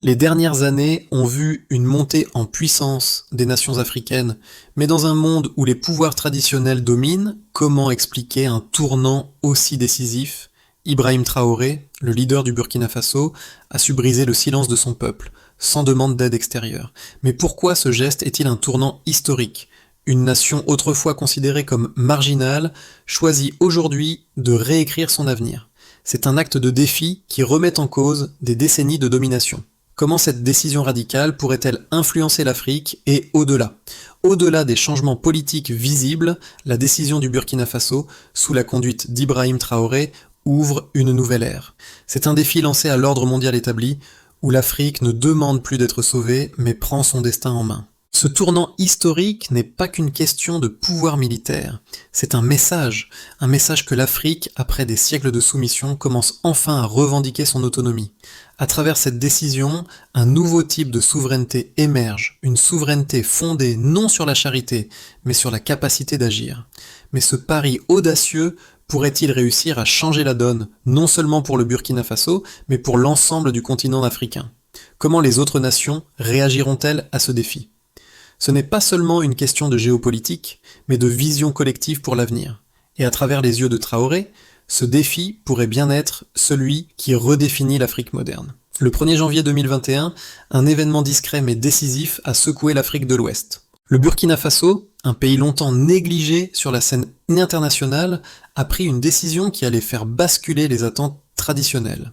Les dernières années ont vu une montée en puissance des nations africaines, mais dans un monde où les pouvoirs traditionnels dominent, comment expliquer un tournant aussi décisif? Ibrahim Traoré, le leader du Burkina Faso, a su briser le silence de son peuple, sans demande d'aide extérieure. Mais pourquoi ce geste est-il un tournant historique? Une nation autrefois considérée comme marginale choisit aujourd'hui de réécrire son avenir. C'est un acte de défi qui remet en cause des décennies de domination. Comment cette décision radicale pourrait-elle influencer l'Afrique et au-delà? Au-delà des changements politiques visibles, la décision du Burkina Faso, sous la conduite d'Ibrahim Traoré, ouvre une nouvelle ère. C'est un défi lancé à l'ordre mondial établi, où l'Afrique ne demande plus d'être sauvée, mais prend son destin en main. Ce tournant historique n'est pas qu'une question de pouvoir militaire, c'est un message que l'Afrique, après des siècles de soumission, commence enfin à revendiquer son autonomie. À travers cette décision, un nouveau type de souveraineté émerge, une souveraineté fondée non sur la charité, mais sur la capacité d'agir. Mais ce pari audacieux pourrait-il réussir à changer la donne, non seulement pour le Burkina Faso, mais pour l'ensemble du continent africain? Comment les autres nations réagiront-elles à ce défi? Ce n'est pas seulement une question de géopolitique, mais de vision collective pour l'avenir. Et à travers les yeux de Traoré, ce défi pourrait bien être celui qui redéfinit l'Afrique moderne. Le 1er janvier 2021, un événement discret mais décisif a secoué l'Afrique de l'Ouest. Le Burkina Faso, un pays longtemps négligé sur la scène internationale, a pris une décision qui allait faire basculer les attentes traditionnelles.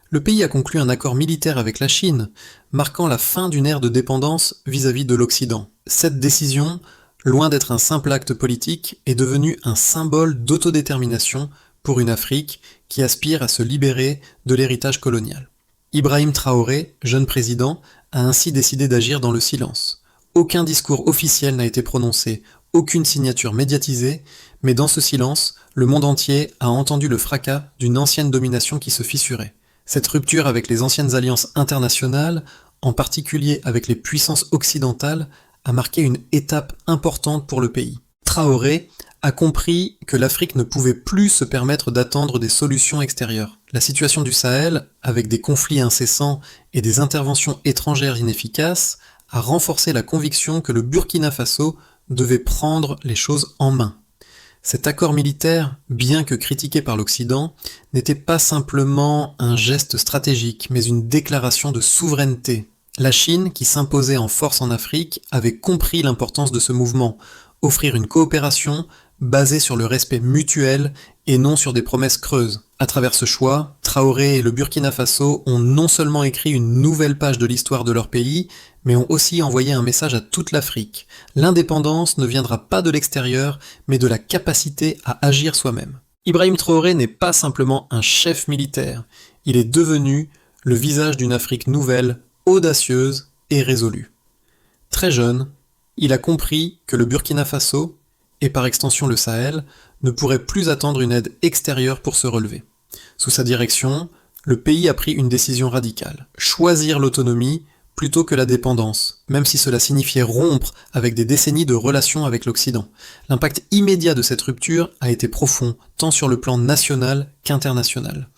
Le pays a conclu un accord militaire avec la Chine, marquant la fin d'une ère de dépendance vis-à-vis de l'Occident. Cette décision, loin d'être un simple acte politique, est devenue un symbole d'autodétermination pour une Afrique qui aspire à se libérer de l'héritage colonial. Ibrahim Traoré, jeune président, a ainsi décidé d'agir dans le silence. Aucun discours officiel n'a été prononcé, aucune signature médiatisée, mais dans ce silence, le monde entier a entendu le fracas d'une ancienne domination qui se fissurait. Cette rupture avec les anciennes alliances internationales, en particulier avec les puissances occidentales, a marqué une étape importante pour le pays. Traoré a compris que l'Afrique ne pouvait plus se permettre d'attendre des solutions extérieures. La situation du Sahel, avec des conflits incessants et des interventions étrangères inefficaces, a renforcé la conviction que le Burkina Faso devait prendre les choses en main. Cet accord militaire, bien que critiqué par l'Occident, n'était pas simplement un geste stratégique, mais une déclaration de souveraineté. La Chine, qui s'imposait en force en Afrique, avait compris l'importance de ce mouvement, offrir une coopération basée sur le respect mutuel et non sur des promesses creuses. À travers ce choix, Traoré et le Burkina Faso ont non seulement écrit une nouvelle page de l'histoire de leur pays, mais ont aussi envoyé un message à toute l'Afrique. L'indépendance ne viendra pas de l'extérieur, mais de la capacité à agir soi-même. Ibrahim Traoré n'est pas simplement un chef militaire, il est devenu le visage d'une Afrique nouvelle, audacieuse et résolue. Très jeune, il a compris que le Burkina Faso, et par extension le Sahel, ne pourrait plus attendre une aide extérieure pour se relever. Sous sa direction, le pays a pris une décision radicale, choisir l'autonomie plutôt que la dépendance, même si cela signifiait rompre avec des décennies de relations avec l'Occident. L'impact immédiat de cette rupture a été profond, tant sur le plan national qu'international.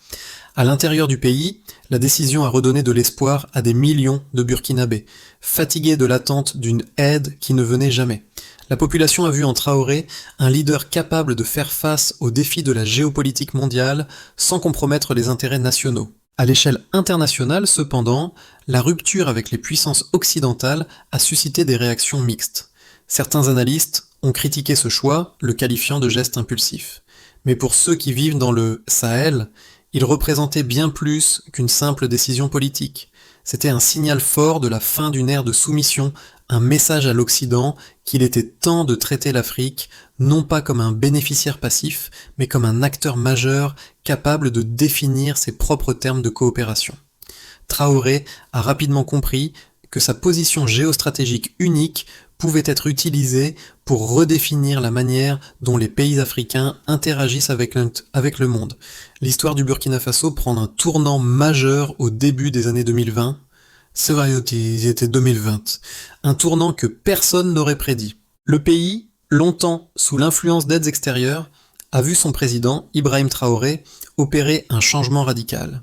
À l'intérieur du pays, la décision a redonné de l'espoir à des millions de Burkinabés, fatigués de l'attente d'une aide qui ne venait jamais. La population a vu en Traoré un leader capable de faire face aux défis de la géopolitique mondiale sans compromettre les intérêts nationaux. À l'échelle internationale, cependant, la rupture avec les puissances occidentales a suscité des réactions mixtes. Certains analystes ont critiqué ce choix, le qualifiant de geste impulsif. Mais pour ceux qui vivent dans le Sahel, il représentait bien plus qu'une simple décision politique. C'était un signal fort de la fin d'une ère de soumission, un message à l'Occident qu'il était temps de traiter l'Afrique non pas comme un bénéficiaire passif, mais comme un acteur majeur capable de définir ses propres termes de coopération. Traoré a rapidement compris que sa position géostratégique unique pouvait être utilisée pour redéfinir la manière dont les pays africains interagissent avec le monde. L'histoire du Burkina Faso prend un tournant majeur au début des années 2020. C'est vrai, il était 2020. Un tournant que personne n'aurait prédit. Le pays, longtemps sous l'influence d'aides extérieures, a vu son président, Ibrahim Traoré, opérer un changement radical.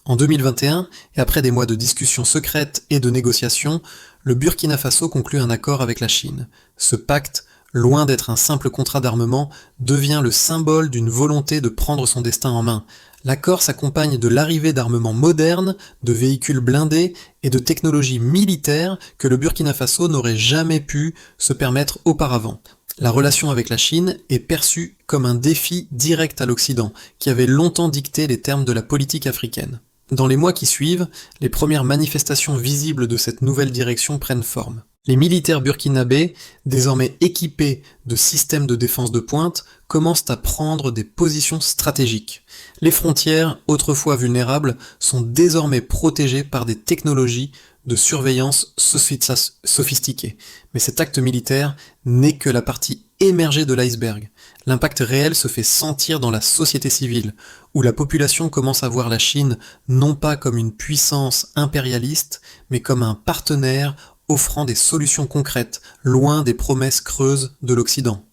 En 2021, et après des mois de discussions secrètes et de négociations, le Burkina Faso conclut un accord avec la Chine. Ce pacte, loin d'être un simple contrat d'armement, devient le symbole d'une volonté de prendre son destin en main. L'accord s'accompagne de l'arrivée d'armements modernes, de véhicules blindés et de technologies militaires que le Burkina Faso n'aurait jamais pu se permettre auparavant. La relation avec la Chine est perçue comme un défi direct à l'Occident, qui avait longtemps dicté les termes de la politique africaine. Dans les mois qui suivent, les premières manifestations visibles de cette nouvelle direction prennent forme. Les militaires burkinabés, désormais équipés de systèmes de défense de pointe, commencent à prendre des positions stratégiques. Les frontières, autrefois vulnérables, sont désormais protégées par des technologies de surveillance sophistiquées. Mais cet acte militaire n'est que la partie émergée de l'iceberg. L'impact réel se fait sentir dans la société civile, où la population commence à voir la Chine non pas comme une puissance impérialiste, mais comme un partenaire offrant des solutions concrètes, loin des promesses creuses de l'Occident.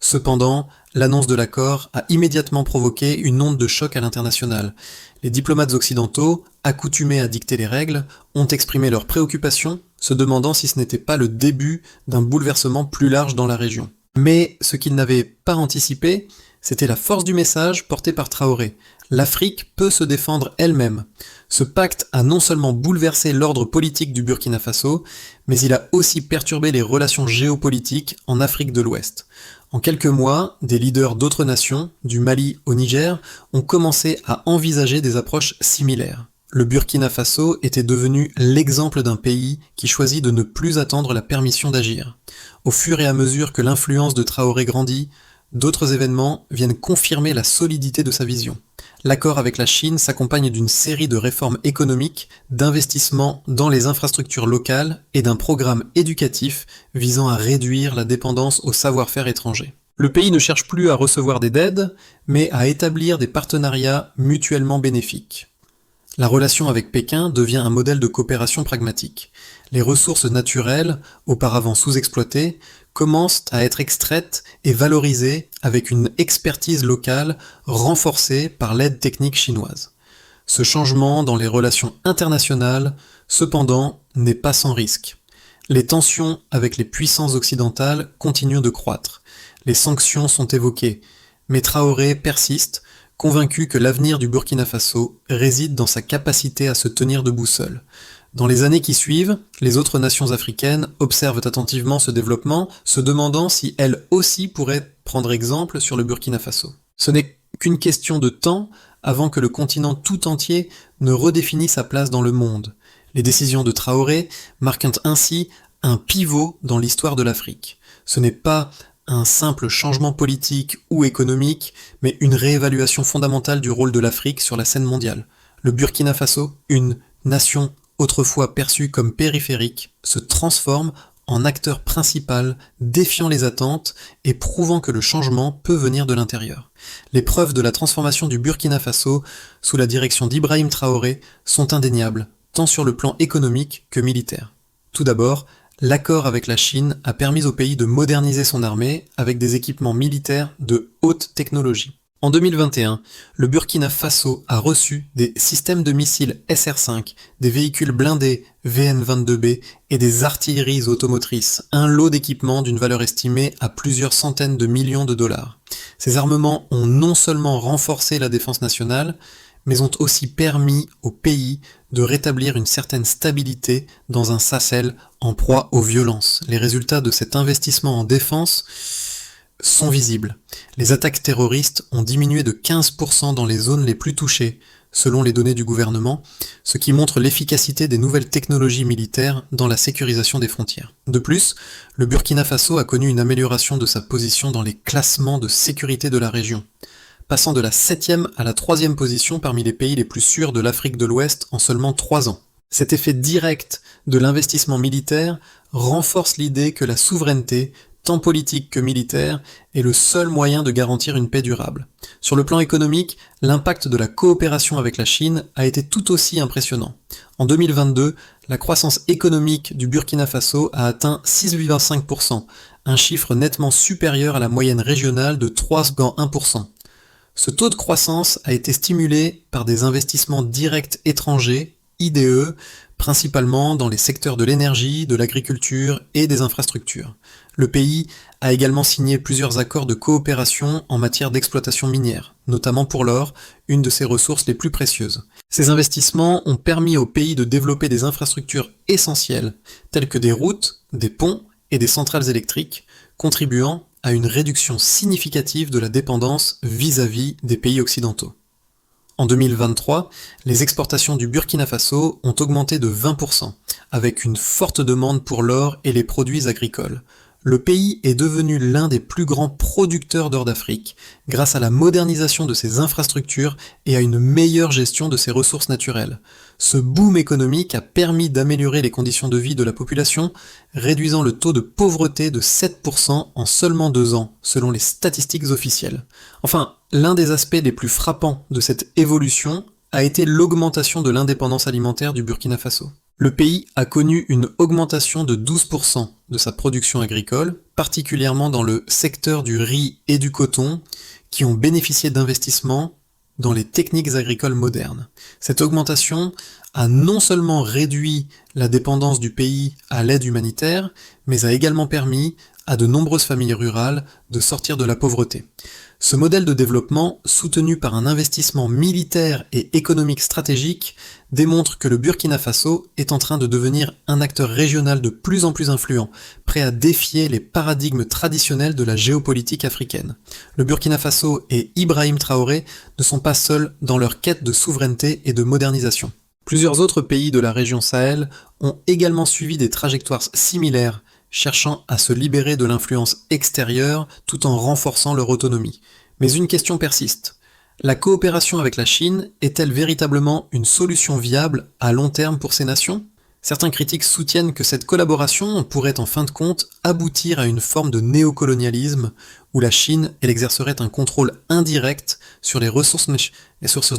Cependant, l'annonce de l'accord a immédiatement provoqué une onde de choc à l'international. Les diplomates occidentaux, accoutumés à dicter les règles, ont exprimé leurs préoccupations, se demandant si ce n'était pas le début d'un bouleversement plus large dans la région. Mais ce qu'ils n'avaient pas anticipé, c'était la force du message porté par Traoré. L'Afrique peut se défendre elle-même. Ce pacte a non seulement bouleversé l'ordre politique du Burkina Faso, mais il a aussi perturbé les relations géopolitiques en Afrique de l'Ouest. En quelques mois, des leaders d'autres nations, du Mali au Niger, ont commencé à envisager des approches similaires. Le Burkina Faso était devenu l'exemple d'un pays qui choisit de ne plus attendre la permission d'agir. Au fur et à mesure que l'influence de Traoré grandit, d'autres événements viennent confirmer la solidité de sa vision. L'accord avec la Chine s'accompagne d'une série de réformes économiques, d'investissements dans les infrastructures locales et d'un programme éducatif visant à réduire la dépendance au savoir-faire étranger. Le pays ne cherche plus à recevoir des aides, mais à établir des partenariats mutuellement bénéfiques. La relation avec Pékin devient un modèle de coopération pragmatique. Les ressources naturelles, auparavant sous-exploitées, commencent à être extraites et valorisées avec une expertise locale renforcée par l'aide technique chinoise. Ce changement dans les relations internationales, cependant, n'est pas sans risque. Les tensions avec les puissances occidentales continuent de croître. Les sanctions sont évoquées, mais Traoré persiste, convaincu que l'avenir du Burkina Faso réside dans sa capacité à se tenir debout seul. Dans les années qui suivent, les autres nations africaines observent attentivement ce développement, se demandant si elles aussi pourraient prendre exemple sur le Burkina Faso. Ce n'est qu'une question de temps avant que le continent tout entier ne redéfinisse sa place dans le monde. Les décisions de Traoré marquent ainsi un pivot dans l'histoire de l'Afrique. Ce n'est pas un simple changement politique ou économique, mais une réévaluation fondamentale du rôle de l'Afrique sur la scène mondiale. Le Burkina Faso, une nation autrefois perçue comme périphérique, se transforme en acteur principal, défiant les attentes et prouvant que le changement peut venir de l'intérieur. Les preuves de la transformation du Burkina Faso sous la direction d'Ibrahim Traoré sont indéniables, tant sur le plan économique que militaire. Tout d'abord, l'accord avec la Chine a permis au pays de moderniser son armée avec des équipements militaires de haute technologie. En 2021, le Burkina Faso a reçu des systèmes de missiles SR5, des véhicules blindés VN-22B et des artilleries automotrices, un lot d'équipements d'une valeur estimée à plusieurs centaines de millions de dollars. Ces armements ont non seulement renforcé la défense nationale, mais ont aussi permis au pays de rétablir une certaine stabilité dans un Sahel en proie aux violences. Les résultats de cet investissement en défense sont visibles. Les attaques terroristes ont diminué de 15% dans les zones les plus touchées, selon les données du gouvernement, ce qui montre l'efficacité des nouvelles technologies militaires dans la sécurisation des frontières. De plus, le Burkina Faso a connu une amélioration de sa position dans les classements de sécurité de la région, passant de la 7e à la 3e position parmi les pays les plus sûrs de l'Afrique de l'Ouest en seulement 3 ans. Cet effet direct de l'investissement militaire renforce l'idée que la souveraineté, tant politique que militaire, est le seul moyen de garantir une paix durable. Sur le plan économique, l'impact de la coopération avec la Chine a été tout aussi impressionnant. En 2022, la croissance économique du Burkina Faso a atteint 6,5%, un chiffre nettement supérieur à la moyenne régionale de 3,1%. Ce taux de croissance a été stimulé par des investissements directs étrangers, IDE, principalement dans les secteurs de l'énergie, de l'agriculture et des infrastructures. Le pays a également signé plusieurs accords de coopération en matière d'exploitation minière, notamment pour l'or, une de ses ressources les plus précieuses. Ces investissements ont permis au pays de développer des infrastructures essentielles, telles que des routes, des ponts et des centrales électriques, contribuant à une réduction significative de la dépendance vis-à-vis des pays occidentaux. En 2023, les exportations du Burkina Faso ont augmenté de 20%, avec une forte demande pour l'or et les produits agricoles. Le pays est devenu l'un des plus grands producteurs d'or d'Afrique, grâce à la modernisation de ses infrastructures et à une meilleure gestion de ses ressources naturelles. Ce boom économique a permis d'améliorer les conditions de vie de la population, réduisant le taux de pauvreté de 7% en seulement 2 ans, selon les statistiques officielles. Enfin, l'un des aspects les plus frappants de cette évolution a été l'augmentation de l'indépendance alimentaire du Burkina Faso. Le pays a connu une augmentation de 12% de sa production agricole, particulièrement dans le secteur du riz et du coton, qui ont bénéficié d'investissements dans les techniques agricoles modernes. Cette augmentation a non seulement réduit la dépendance du pays à l'aide humanitaire, mais a également permis à de nombreuses familles rurales de sortir de la pauvreté. Ce modèle de développement, soutenu par un investissement militaire et économique stratégique, démontre que le Burkina Faso est en train de devenir un acteur régional de plus en plus influent, prêt à défier les paradigmes traditionnels de la géopolitique africaine. Le Burkina Faso et Ibrahim Traoré ne sont pas seuls dans leur quête de souveraineté et de modernisation. Plusieurs autres pays de la région Sahel ont également suivi des trajectoires similaires, cherchant à se libérer de l'influence extérieure tout en renforçant leur autonomie. Mais une question persiste. La coopération avec la Chine est-elle véritablement une solution viable à long terme pour ces nations ? Certains critiques soutiennent que cette collaboration pourrait en fin de compte aboutir à une forme de néocolonialisme où la Chine exercerait un contrôle indirect sur les ressources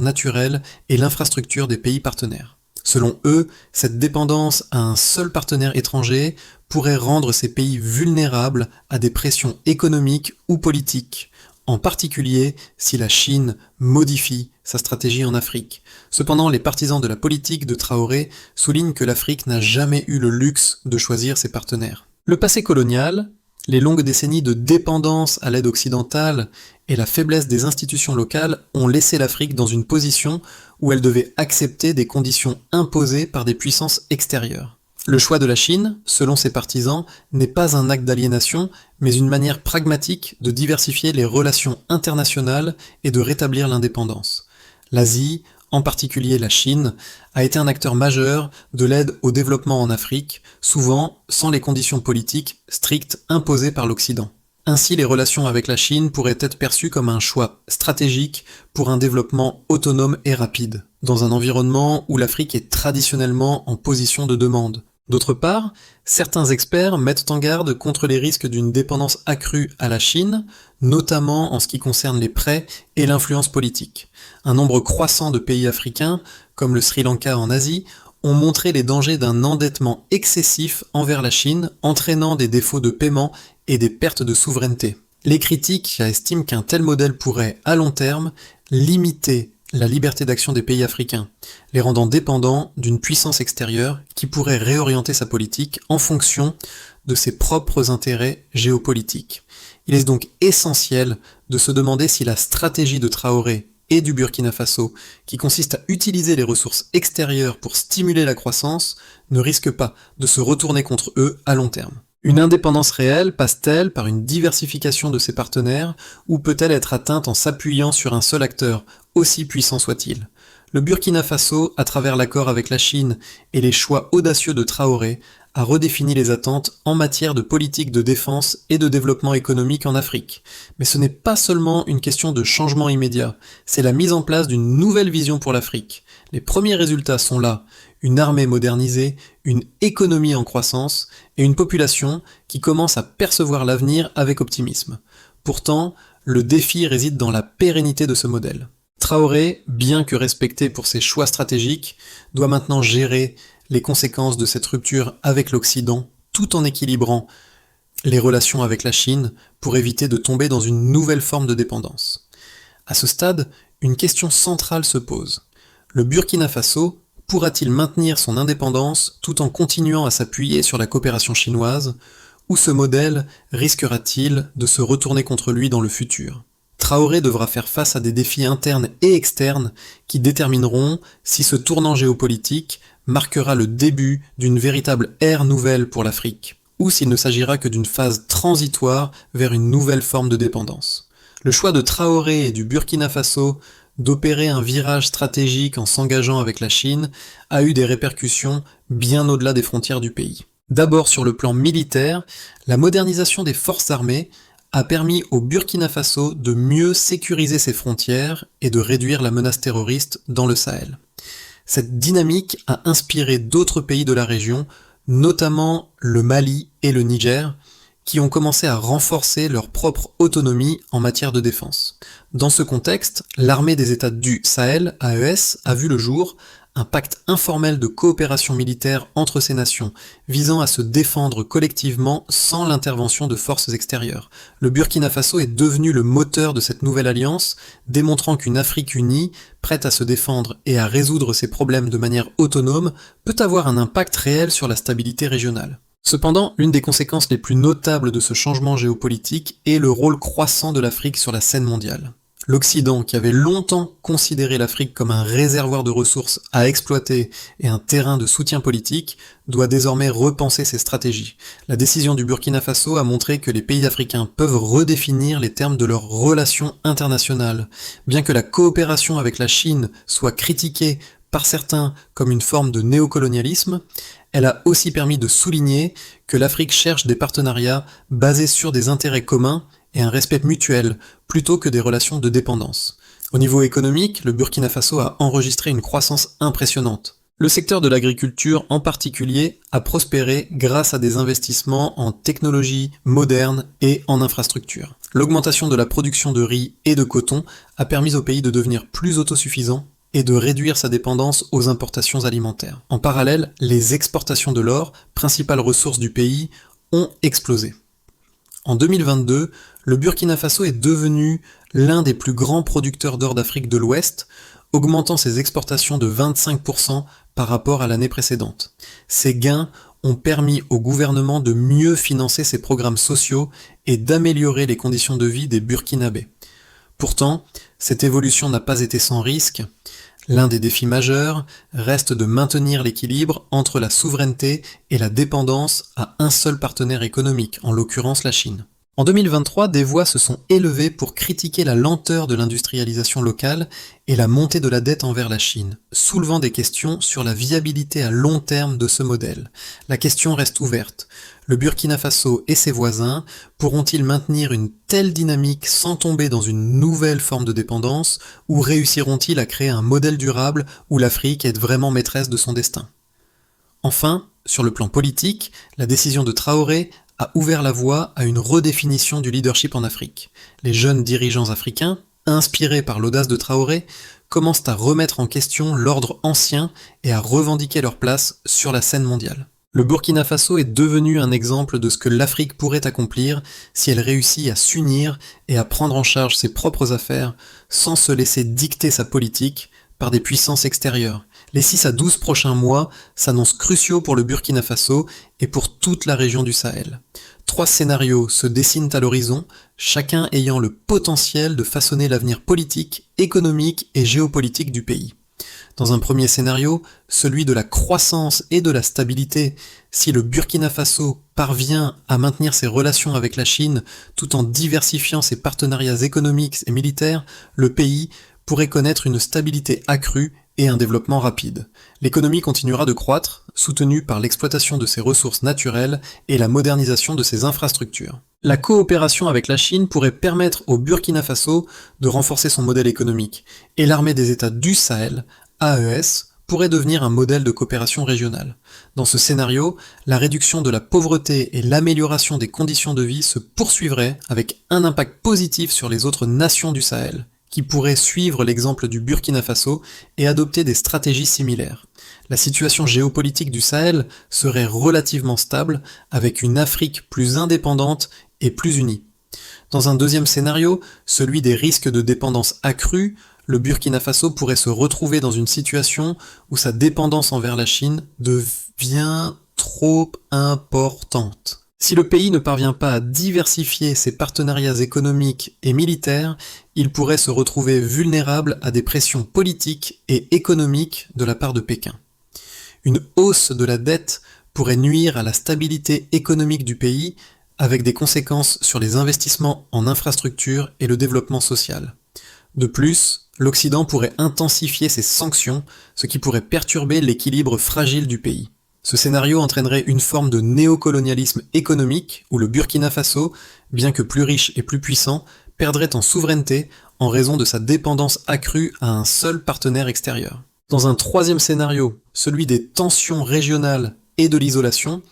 naturelles et l'infrastructure des pays partenaires. Selon eux, cette dépendance à un seul partenaire étranger pourrait rendre ces pays vulnérables à des pressions économiques ou politiques, en particulier si la Chine modifie sa stratégie en Afrique. Cependant, les partisans de la politique de Traoré soulignent que l'Afrique n'a jamais eu le luxe de choisir ses partenaires. Le passé colonial, les longues décennies de dépendance à l'aide occidentale et la faiblesse des institutions locales ont laissé l'Afrique dans une position où elle devait accepter des conditions imposées par des puissances extérieures. Le choix de la Chine, selon ses partisans, n'est pas un acte d'aliénation, mais une manière pragmatique de diversifier les relations internationales et de rétablir l'indépendance. L'Asie, en particulier la Chine, a été un acteur majeur de l'aide au développement en Afrique, souvent sans les conditions politiques strictes imposées par l'Occident. Ainsi, les relations avec la Chine pourraient être perçues comme un choix stratégique pour un développement autonome et rapide, dans un environnement où l'Afrique est traditionnellement en position de demande. D'autre part, certains experts mettent en garde contre les risques d'une dépendance accrue à la Chine, notamment en ce qui concerne les prêts et l'influence politique. Un nombre croissant de pays africains, comme le Sri Lanka en Asie, ont montré les dangers d'un endettement excessif envers la Chine, entraînant des défauts de paiement et des pertes de souveraineté. Les critiques estiment qu'un tel modèle pourrait, à long terme, limiter la liberté d'action des pays africains, les rendant dépendants d'une puissance extérieure qui pourrait réorienter sa politique en fonction de ses propres intérêts géopolitiques. Il est donc essentiel de se demander si la stratégie de Traoré et du Burkina Faso, qui consiste à utiliser les ressources extérieures pour stimuler la croissance, ne risque pas de se retourner contre eux à long terme. Une indépendance réelle passe-t-elle par une diversification de ses partenaires ou peut-elle être atteinte en s'appuyant sur un seul acteur, aussi puissant soit-il ? Le Burkina Faso, à travers l'accord avec la Chine et les choix audacieux de Traoré, a redéfini les attentes en matière de politique de défense et de développement économique en Afrique. Mais ce n'est pas seulement une question de changement immédiat, c'est la mise en place d'une nouvelle vision pour l'Afrique. Les premiers résultats sont là, une armée modernisée, une économie en croissance et une population qui commence à percevoir l'avenir avec optimisme. Pourtant, le défi réside dans la pérennité de ce modèle. Traoré, bien que respecté pour ses choix stratégiques, doit maintenant gérer les conséquences de cette rupture avec l'Occident, tout en équilibrant les relations avec la Chine pour éviter de tomber dans une nouvelle forme de dépendance. À ce stade, une question centrale se pose. Le Burkina Faso pourra-t-il maintenir son indépendance tout en continuant à s'appuyer sur la coopération chinoise, ou ce modèle risquera-t-il de se retourner contre lui dans le futur ? Traoré devra faire face à des défis internes et externes qui détermineront si ce tournant géopolitique marquera le début d'une véritable ère nouvelle pour l'Afrique, ou s'il ne s'agira que d'une phase transitoire vers une nouvelle forme de dépendance. Le choix de Traoré et du Burkina Faso d'opérer un virage stratégique en s'engageant avec la Chine a eu des répercussions bien au-delà des frontières du pays. D'abord sur le plan militaire, la modernisation des forces armées a permis au Burkina Faso de mieux sécuriser ses frontières et de réduire la menace terroriste dans le Sahel. Cette dynamique a inspiré d'autres pays de la région, notamment le Mali et le Niger, qui ont commencé à renforcer leur propre autonomie en matière de défense. Dans ce contexte, l'armée des États du Sahel, AES, a vu le jour, un pacte informel de coopération militaire entre ces nations, visant à se défendre collectivement sans l'intervention de forces extérieures. Le Burkina Faso est devenu le moteur de cette nouvelle alliance, démontrant qu'une Afrique unie, prête à se défendre et à résoudre ses problèmes de manière autonome, peut avoir un impact réel sur la stabilité régionale. Cependant, l'une des conséquences les plus notables de ce changement géopolitique est le rôle croissant de l'Afrique sur la scène mondiale. L'Occident, qui avait longtemps considéré l'Afrique comme un réservoir de ressources à exploiter et un terrain de soutien politique, doit désormais repenser ses stratégies. La décision du Burkina Faso a montré que les pays africains peuvent redéfinir les termes de leurs relations internationales. Bien que la coopération avec la Chine soit critiquée par certains comme une forme de néocolonialisme, elle a aussi permis de souligner que l'Afrique cherche des partenariats basés sur des intérêts communs et un respect mutuel, plutôt que des relations de dépendance. Au niveau économique, le Burkina Faso a enregistré une croissance impressionnante. Le secteur de l'agriculture en particulier a prospéré grâce à des investissements en technologies modernes et en infrastructures. L'augmentation de la production de riz et de coton a permis au pays de devenir plus autosuffisant et de réduire sa dépendance aux importations alimentaires. En parallèle, les exportations de l'or, principale ressource du pays, ont explosé. En 2022, le Burkina Faso est devenu l'un des plus grands producteurs d'or d'Afrique de l'Ouest, augmentant ses exportations de 25% par rapport à l'année précédente. Ces gains ont permis au gouvernement de mieux financer ses programmes sociaux et d'améliorer les conditions de vie des Burkinabés. Pourtant, cette évolution n'a pas été sans risque. L'un des défis majeurs reste de maintenir l'équilibre entre la souveraineté et la dépendance à un seul partenaire économique, en l'occurrence la Chine. En 2023, des voix se sont élevées pour critiquer la lenteur de l'industrialisation locale et la montée de la dette envers la Chine, soulevant des questions sur la viabilité à long terme de ce modèle. La question reste ouverte. Le Burkina Faso et ses voisins pourront-ils maintenir une telle dynamique sans tomber dans une nouvelle forme de dépendance, ou réussiront-ils à créer un modèle durable où l'Afrique est vraiment maîtresse de son destin ? Enfin, sur le plan politique, la décision de Traoré a ouvert la voie à une redéfinition du leadership en Afrique. Les jeunes dirigeants africains, inspirés par l'audace de Traoré, commencent à remettre en question l'ordre ancien et à revendiquer leur place sur la scène mondiale. Le Burkina Faso est devenu un exemple de ce que l'Afrique pourrait accomplir si elle réussit à s'unir et à prendre en charge ses propres affaires sans se laisser dicter sa politique par des puissances extérieures. Les 6 à 12 prochains mois s'annoncent cruciaux pour le Burkina Faso et pour toute la région du Sahel. 3 scénarios se dessinent à l'horizon, chacun ayant le potentiel de façonner l'avenir politique, économique et géopolitique du pays. Dans un premier scénario, celui de la croissance et de la stabilité, si le Burkina Faso parvient à maintenir ses relations avec la Chine tout en diversifiant ses partenariats économiques et militaires, le pays pourrait connaître une stabilité accrue et un développement rapide. L'économie continuera de croître, soutenue par l'exploitation de ses ressources naturelles et la modernisation de ses infrastructures. La coopération avec la Chine pourrait permettre au Burkina Faso de renforcer son modèle économique, et l'armée des États du Sahel, AES, pourrait devenir un modèle de coopération régionale. Dans ce scénario, la réduction de la pauvreté et l'amélioration des conditions de vie se poursuivraient avec un impact positif sur les autres nations du Sahel, qui pourraient suivre l'exemple du Burkina Faso et adopter des stratégies similaires. La situation géopolitique du Sahel serait relativement stable, avec une Afrique plus indépendante et plus unie. Dans un deuxième scénario, celui des risques de dépendance accrue, le Burkina Faso pourrait se retrouver dans une situation où sa dépendance envers la Chine devient trop importante. Si le pays ne parvient pas à diversifier ses partenariats économiques et militaires, il pourrait se retrouver vulnérable à des pressions politiques et économiques de la part de Pékin. Une hausse de la dette pourrait nuire à la stabilité économique du pays, avec des conséquences sur les investissements en infrastructures et le développement social. De plus, l'Occident pourrait intensifier ses sanctions, ce qui pourrait perturber l'équilibre fragile du pays. Ce scénario entraînerait une forme de néocolonialisme économique où le Burkina Faso, bien que plus riche et plus puissant, perdrait en souveraineté en raison de sa dépendance accrue à un seul partenaire extérieur. Dans un troisième scénario, celui des tensions régionales et de l'isolation,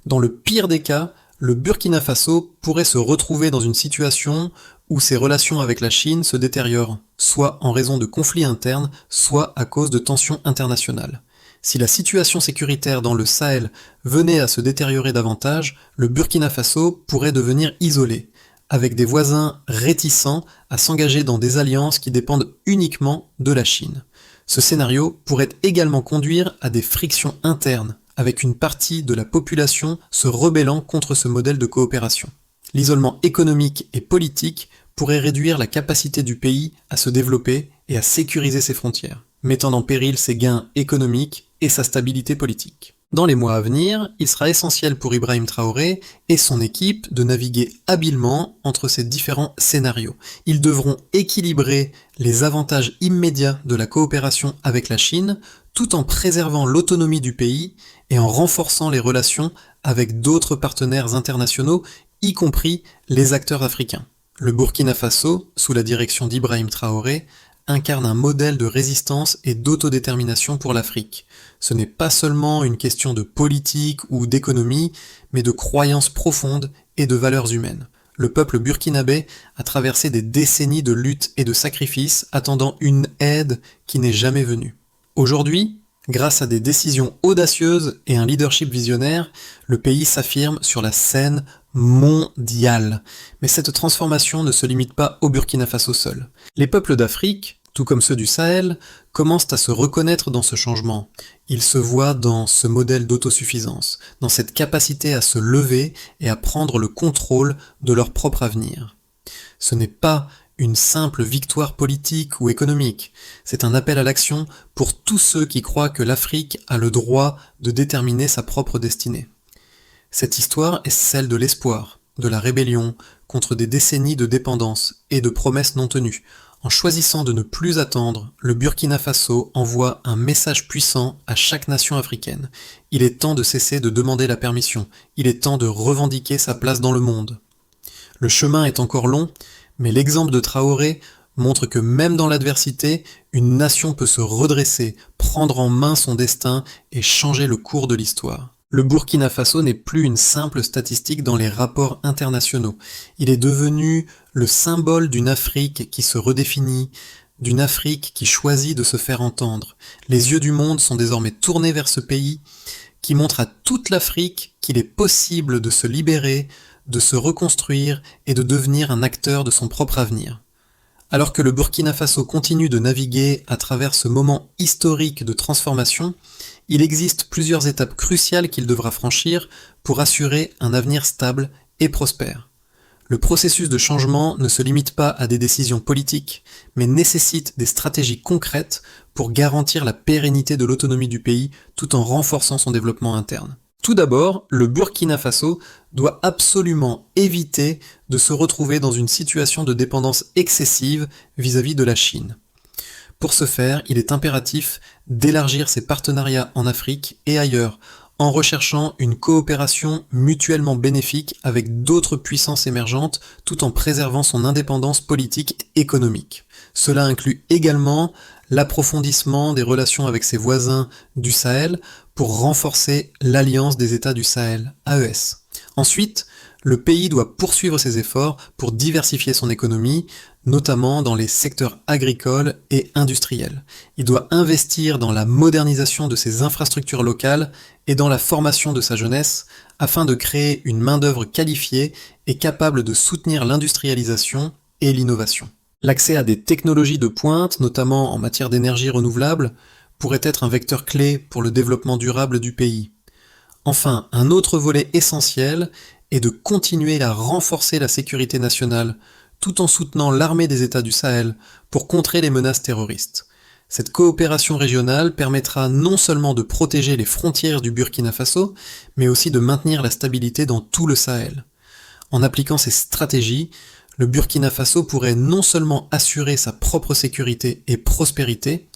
dans le pire des cas, le Burkina Faso pourrait se retrouver dans une situation où ses relations avec la Chine se détériorent, soit en raison de conflits internes, soit à cause de tensions internationales. Si la situation sécuritaire dans le Sahel venait à se détériorer davantage, le Burkina Faso pourrait devenir isolé, avec des voisins réticents à s'engager dans des alliances qui dépendent uniquement de la Chine. Ce scénario pourrait également conduire à des frictions internes, avec une partie de la population se rebellant contre ce modèle de coopération. L'isolement économique et politique pourrait réduire la capacité du pays à se développer et à sécuriser ses frontières, mettant en péril ses gains économiques et sa stabilité politique. Dans les mois à venir, il sera essentiel pour Ibrahim Traoré et son équipe de naviguer habilement entre ces différents scénarios. Ils devront équilibrer les avantages immédiats de la coopération avec la Chine, tout en préservant l'autonomie du pays et en renforçant les relations avec d'autres partenaires internationaux, y compris les acteurs africains. Le Burkina Faso, sous la direction d'Ibrahim Traoré, incarne un modèle de résistance et d'autodétermination pour l'Afrique. Ce n'est pas seulement une question de politique ou d'économie, mais de croyances profondes et de valeurs humaines. Le peuple burkinabé a traversé des décennies de lutte et de sacrifices, attendant une aide qui n'est jamais venue. Aujourd'hui, grâce à des décisions audacieuses et un leadership visionnaire, le pays s'affirme sur la scène mondiale. Mais cette transformation ne se limite pas au Burkina Faso seul. Les peuples d'Afrique, tout comme ceux du Sahel, commencent à se reconnaître dans ce changement. Ils se voient dans ce modèle d'autosuffisance, dans cette capacité à se lever et à prendre le contrôle de leur propre avenir. Ce n'est pas une simple victoire politique ou économique, c'est un appel à l'action pour tous ceux qui croient que l'Afrique a le droit de déterminer sa propre destinée. Cette histoire est celle de l'espoir, de la rébellion contre des décennies de dépendance et de promesses non tenues. En choisissant de ne plus attendre, le Burkina Faso envoie un message puissant à chaque nation africaine. Il est temps de cesser de demander la permission, il est temps de revendiquer sa place dans le monde. Le chemin est encore long, mais l'exemple de Traoré montre que même dans l'adversité, une nation peut se redresser, prendre en main son destin et changer le cours de l'histoire. Le Burkina Faso n'est plus une simple statistique dans les rapports internationaux. Il est devenu le symbole d'une Afrique qui se redéfinit, d'une Afrique qui choisit de se faire entendre. Les yeux du monde sont désormais tournés vers ce pays qui montre à toute l'Afrique qu'il est possible de se libérer, de se reconstruire et de devenir un acteur de son propre avenir. Alors que le Burkina Faso continue de naviguer à travers ce moment historique de transformation, il existe plusieurs étapes cruciales qu'il devra franchir pour assurer un avenir stable et prospère. Le processus de changement ne se limite pas à des décisions politiques, mais nécessite des stratégies concrètes pour garantir la pérennité de l'autonomie du pays tout en renforçant son développement interne. Tout d'abord, le Burkina Faso doit absolument éviter de se retrouver dans une situation de dépendance excessive vis-à-vis de la Chine. Pour ce faire, il est impératif d'élargir ses partenariats en Afrique et ailleurs, en recherchant une coopération mutuellement bénéfique avec d'autres puissances émergentes tout en préservant son indépendance politique et économique. Cela inclut également l'approfondissement des relations avec ses voisins du Sahel pour renforcer l'Alliance des États du Sahel, AES. Ensuite, le pays doit poursuivre ses efforts pour diversifier son économie, notamment dans les secteurs agricoles et industriels. Il doit investir dans la modernisation de ses infrastructures locales et dans la formation de sa jeunesse, afin de créer une main-d'œuvre qualifiée et capable de soutenir l'industrialisation et l'innovation. L'accès à des technologies de pointe, notamment en matière d'énergie renouvelable, pourrait être un vecteur clé pour le développement durable du pays. Enfin, un autre volet essentiel est de continuer à renforcer la sécurité nationale, tout en soutenant l'armée des États du Sahel pour contrer les menaces terroristes. Cette coopération régionale permettra non seulement de protéger les frontières du Burkina Faso, mais aussi de maintenir la stabilité dans tout le Sahel. En appliquant ces stratégies, le Burkina Faso pourrait non seulement assurer sa propre sécurité et prospérité,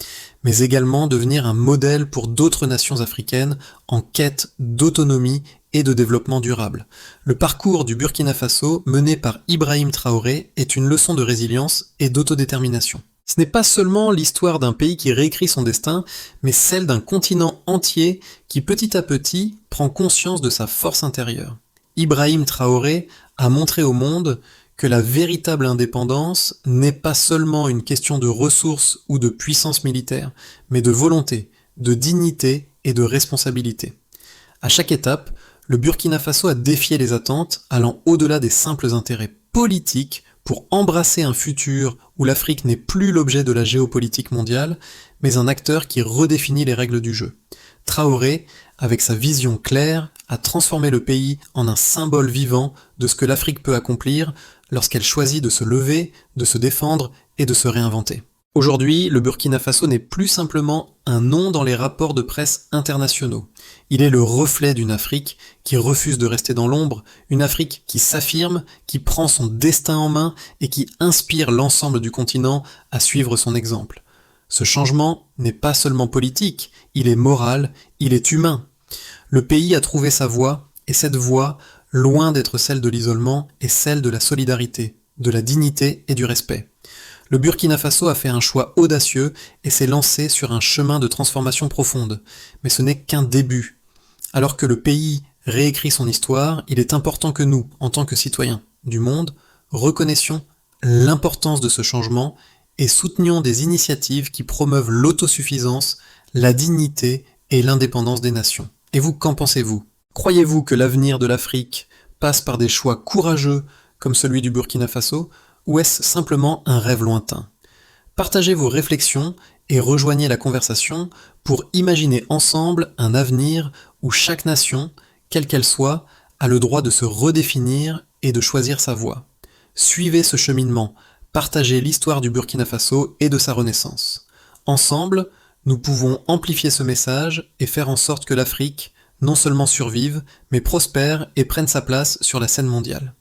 mais également devenir un modèle pour d'autres nations africaines en quête d'autonomie et de développement durable. Le parcours du Burkina Faso mené par Ibrahim Traoré est une leçon de résilience et d'autodétermination. Ce n'est pas seulement l'histoire d'un pays qui réécrit son destin, mais celle d'un continent entier qui petit à petit prend conscience de sa force intérieure. Ibrahim Traoré a montré au monde que la véritable indépendance n'est pas seulement une question de ressources ou de puissance militaire, mais de volonté, de dignité et de responsabilité. À chaque étape, le Burkina Faso a défié les attentes, allant au-delà des simples intérêts politiques pour embrasser un futur où l'Afrique n'est plus l'objet de la géopolitique mondiale, mais un acteur qui redéfinit les règles du jeu. Traoré, avec sa vision claire, a transformé le pays en un symbole vivant de ce que l'Afrique peut accomplir lorsqu'elle choisit de se lever, de se défendre et de se réinventer. Aujourd'hui, le Burkina Faso n'est plus simplement un nom dans les rapports de presse internationaux. Il est le reflet d'une Afrique qui refuse de rester dans l'ombre, une Afrique qui s'affirme, qui prend son destin en main et qui inspire l'ensemble du continent à suivre son exemple. Ce changement n'est pas seulement politique, il est moral, il est humain. Le pays a trouvé sa voie, et cette voie, loin d'être celle de l'isolement, est celle de la solidarité, de la dignité et du respect. Le Burkina Faso a fait un choix audacieux et s'est lancé sur un chemin de transformation profonde. Mais ce n'est qu'un début. Alors que le pays réécrit son histoire, il est important que nous, en tant que citoyens du monde, reconnaissions l'importance de ce changement et soutenions des initiatives qui promeuvent l'autosuffisance, la dignité et l'indépendance des nations. Et vous, qu'en pensez-vous ? Croyez-vous que l'avenir de l'Afrique passe par des choix courageux comme celui du Burkina Faso, ou est-ce simplement un rêve lointain ? Partagez vos réflexions et rejoignez la conversation pour imaginer ensemble un avenir où chaque nation, quelle qu'elle soit, a le droit de se redéfinir et de choisir sa voie. Suivez ce cheminement, partagez l'histoire du Burkina Faso et de sa renaissance. Ensemble, nous pouvons amplifier ce message et faire en sorte que l'Afrique non seulement survive, mais prospère et prenne sa place sur la scène mondiale.